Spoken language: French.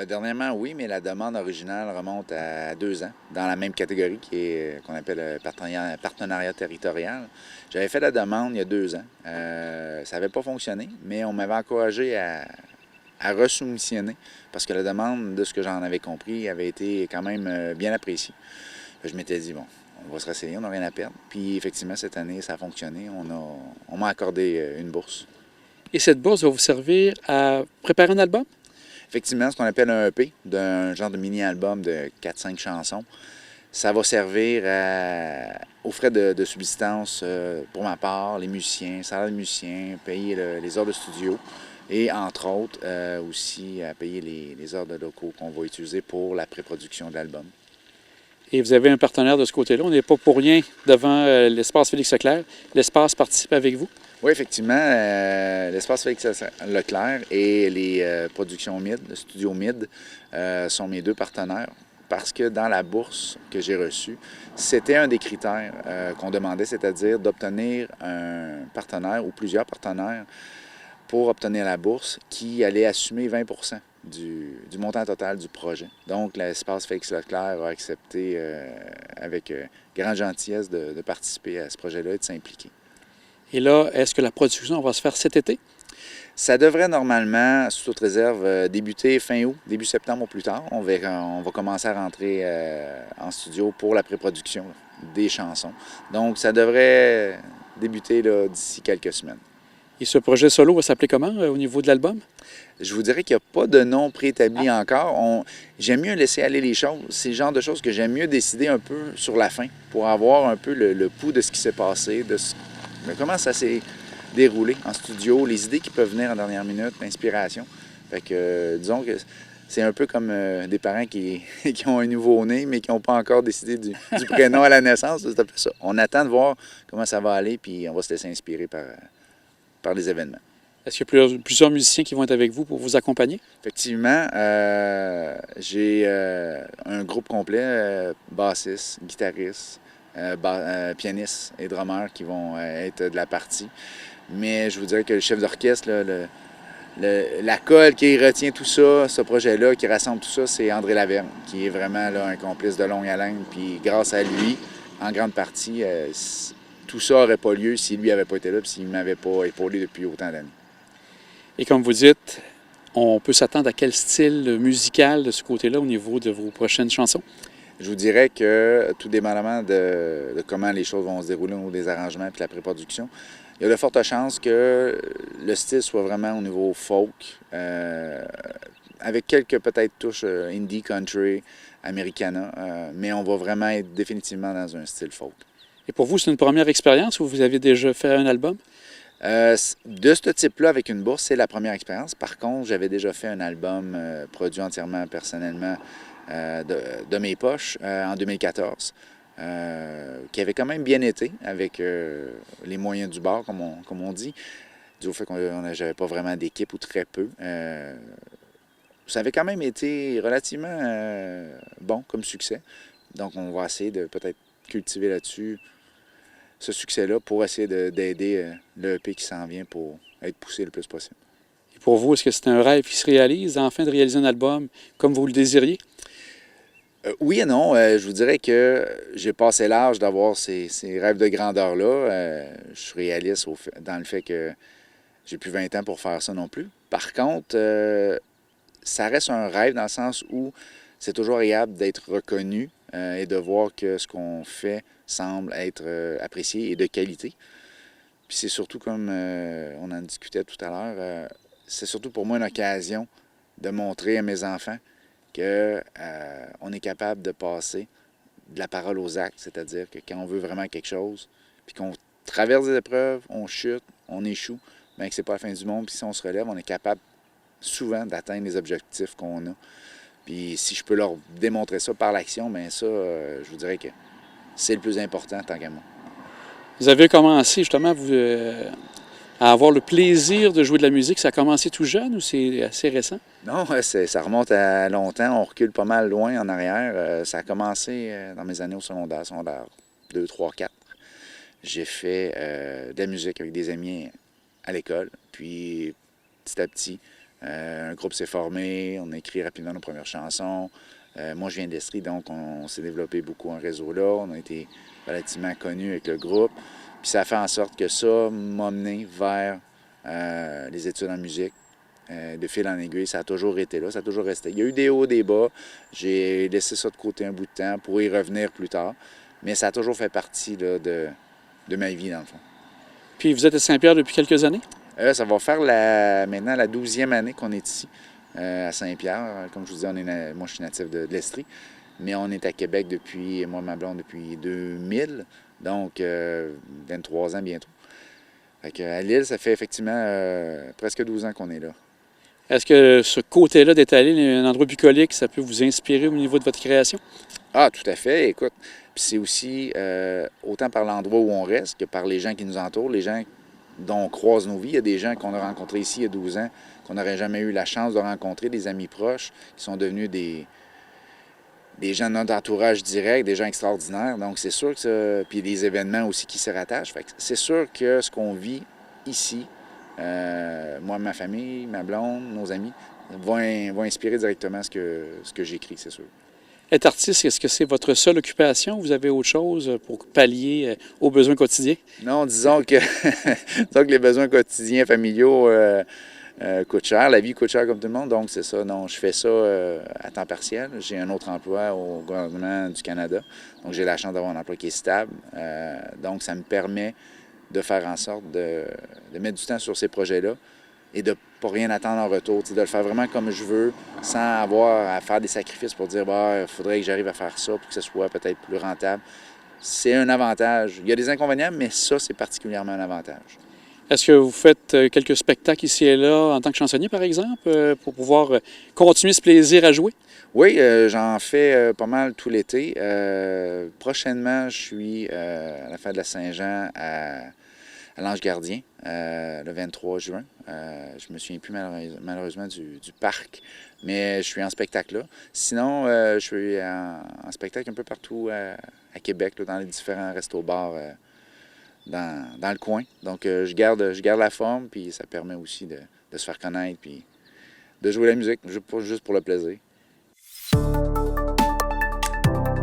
Dernièrement, oui, mais la demande originale remonte à 2 ans, dans la même catégorie qu'on appelle partenariat territorial. J'avais fait la demande il y a 2 ans. Ça n'avait pas fonctionné, mais on m'avait encouragé à resoumissionner parce que la demande, de ce que j'en avais compris, avait été quand même bien appréciée. Je m'étais dit, bon, on va se réessayer, on n'a rien à perdre. Puis effectivement, cette année, ça a fonctionné. On m'a accordé une bourse. Et cette bourse va vous servir à préparer un album? Effectivement, ce qu'on appelle un EP, d'un genre de mini-album de 4-5 chansons, ça va servir aux frais de subsistance pour ma part, les musiciens, salaire des musiciens, payer les heures de studio et entre autres aussi à payer les heures de locaux qu'on va utiliser pour la pré-production de l'album. Et vous avez un partenaire de ce côté-là. On n'est pas pour rien devant l'espace Félix-Leclerc. L'espace participe avec vous. Oui, effectivement, l'espace Félix Leclerc et les productions MID, le studio MID, sont mes deux partenaires parce que dans la bourse que j'ai reçue, c'était un des critères qu'on demandait, c'est-à-dire d'obtenir un partenaire ou plusieurs partenaires pour obtenir la bourse qui allait assumer 20 du montant total du projet. Donc, l'espace Félix Leclerc a accepté avec grande gentillesse de participer à ce projet-là et de s'impliquer. Et là, est-ce que la production va se faire cet été? Ça devrait normalement, sous toute réserve, débuter fin août, début septembre au plus tard. On va commencer à rentrer en studio pour la pré-production des chansons. Donc, ça devrait débuter d'ici quelques semaines. Et ce projet solo va s'appeler comment au niveau de l'album? Je vous dirais qu'il n'y a pas de nom préétabli encore. J'aime mieux laisser aller les choses. C'est le genre de choses que j'aime mieux décider un peu sur la fin pour avoir un peu le pouls de ce qui s'est passé, de comment ça s'est déroulé en studio, les idées qui peuvent venir en dernière minute, l'inspiration. Fait que, disons que c'est un peu comme des parents qui ont un nouveau-né, mais qui n'ont pas encore décidé du prénom à la naissance. C'est un peu ça. On attend de voir comment ça va aller, puis on va se laisser inspirer par les événements. Est-ce qu'il y a plusieurs musiciens qui vont être avec vous pour vous accompagner? Effectivement, j'ai un groupe complet, bassiste, guitariste, pianiste et drummer qui vont être de la partie. Mais je vous dirais que le chef d'orchestre, là, la colle qui retient tout ça, ce projet-là, qui rassemble tout ça, c'est André Lavergne, qui est vraiment là, un complice de longue haleine. Puis grâce à lui, en grande partie, tout ça n'aurait pas lieu si lui n'avait pas été là, puis s'il ne m'avait pas épaulé depuis autant d'années. Et comme vous dites, on peut s'attendre à quel style musical de ce côté-là au niveau de vos prochaines chansons? Je vous dirais que, tout dépendamment de comment les choses vont se dérouler au niveau des arrangements et de la pré-production, il y a de fortes chances que le style soit vraiment au niveau folk, avec quelques peut-être touches indie, country, americana, mais on va vraiment être définitivement dans un style folk. Et pour vous, c'est une première expérience ou vous avez déjà fait un album? De ce type-là, avec une bourse, c'est la première expérience. Par contre, j'avais déjà fait un album produit entièrement personnellement de mes poches en 2014, qui avait quand même bien été avec les moyens du bord, comme on dit, dû au fait qu'on n'avait pas vraiment d'équipe ou très peu. Ça avait quand même été relativement bon comme succès. Donc, on va essayer de peut-être cultiver là-dessus ce succès-là pour essayer d'aider le EP qui s'en vient pour être poussé le plus possible. Et pour vous, est-ce que c'est un rêve qui se réalise, enfin, de réaliser un album comme vous le désiriez? Oui et non. Je vous dirais que j'ai passé l'âge d'avoir ces rêves de grandeur-là. Je suis réaliste dans le fait que j'ai plus 20 ans pour faire ça non plus. Par contre, ça reste un rêve dans le sens où c'est toujours agréable d'être reconnu et de voir que ce qu'on fait semble être apprécié et de qualité. Puis c'est surtout comme on en discutait tout à l'heure, c'est surtout pour moi une occasion de montrer à mes enfants que on est capable de passer de la parole aux actes, c'est-à-dire que quand on veut vraiment quelque chose, puis qu'on traverse des épreuves, on chute, on échoue, bien que c'est pas la fin du monde, puis si on se relève, on est capable souvent d'atteindre les objectifs qu'on a. Puis si je peux leur démontrer ça par l'action, bien ça, je vous dirais que c'est le plus important tant qu'à moi. Vous avez commencé justement à avoir le plaisir de jouer de la musique. Ça a commencé tout jeune ou c'est assez récent? Non, ça remonte à longtemps. On recule pas mal loin en arrière. Ça a commencé dans mes années au secondaire 2, 3, 4. J'ai fait de la musique avec des amis à l'école. Puis, petit à petit, Un groupe s'est formé, on a écrit rapidement nos premières chansons. Moi, je viens d'Estrie, donc on s'est développé beaucoup en réseau là. On a été relativement connus avec le groupe. Puis ça a fait en sorte que ça m'a mené vers les études en musique. De fil en aiguille, ça a toujours été là, ça a toujours resté. Il y a eu des hauts, des bas. J'ai laissé ça de côté un bout de temps pour y revenir plus tard. Mais ça a toujours fait partie là, de ma vie, dans le fond. Puis vous êtes à Saint-Pierre depuis quelques années? Ça va faire maintenant la 12e année qu'on est ici, à Saint-Pierre. Comme je vous dis, moi je suis natif de l'Estrie, mais on est à Québec depuis, moi et ma blonde, depuis 2000, donc 23 ans bientôt. Fait que, à Lille, ça fait effectivement presque 12 ans qu'on est là. Est-ce que ce côté-là d'être à Lille, un endroit bucolique, ça peut vous inspirer au niveau de votre création? Ah, tout à fait. Écoute, puis c'est aussi autant par l'endroit où on reste que par les gens qui nous entourent, les gens dont on croise nos vies. Il y a des gens qu'on a rencontrés ici il y a 12 ans, qu'on n'aurait jamais eu la chance de rencontrer, des amis proches, qui sont devenus des gens de notre entourage direct, des gens extraordinaires. Donc, c'est sûr que ça... Puis des événements aussi qui s'y rattachent. Fait que c'est sûr que ce qu'on vit ici, moi, ma famille, ma blonde, nos amis, vont inspirer directement ce que j'écris, c'est sûr. Être artiste, est-ce que c'est votre seule occupation ou vous avez autre chose pour pallier aux besoins quotidiens? Non, disons que, disons que les besoins quotidiens familiaux coûtent cher. La vie coûte cher comme tout le monde, donc c'est ça. Non, je fais ça à temps partiel. J'ai un autre emploi au gouvernement du Canada, donc j'ai la chance d'avoir un emploi qui est stable. Donc ça me permet de faire en sorte de mettre du temps sur ces projets-là et de ne pas rien attendre en retour, de le faire vraiment comme je veux, sans avoir à faire des sacrifices pour dire bah, il faudrait que j'arrive à faire ça pour que ce soit peut-être plus rentable. C'est un avantage. Il y a des inconvénients, mais ça, c'est particulièrement un avantage. Est-ce que vous faites quelques spectacles ici et là en tant que chansonnier, par exemple, pour pouvoir continuer ce plaisir à jouer? Oui, j'en fais pas mal tout l'été. Prochainement, je suis à la fête de la Saint-Jean à l'Ange Gardien, le 23 juin. Je me souviens plus malheureusement du parc, mais je suis en spectacle là. Sinon, je suis en spectacle un peu partout à Québec, là, dans les différents restos-bars dans le coin. Donc, je garde la forme, puis ça permet aussi de se faire connaître, puis de jouer la musique, juste pour le plaisir.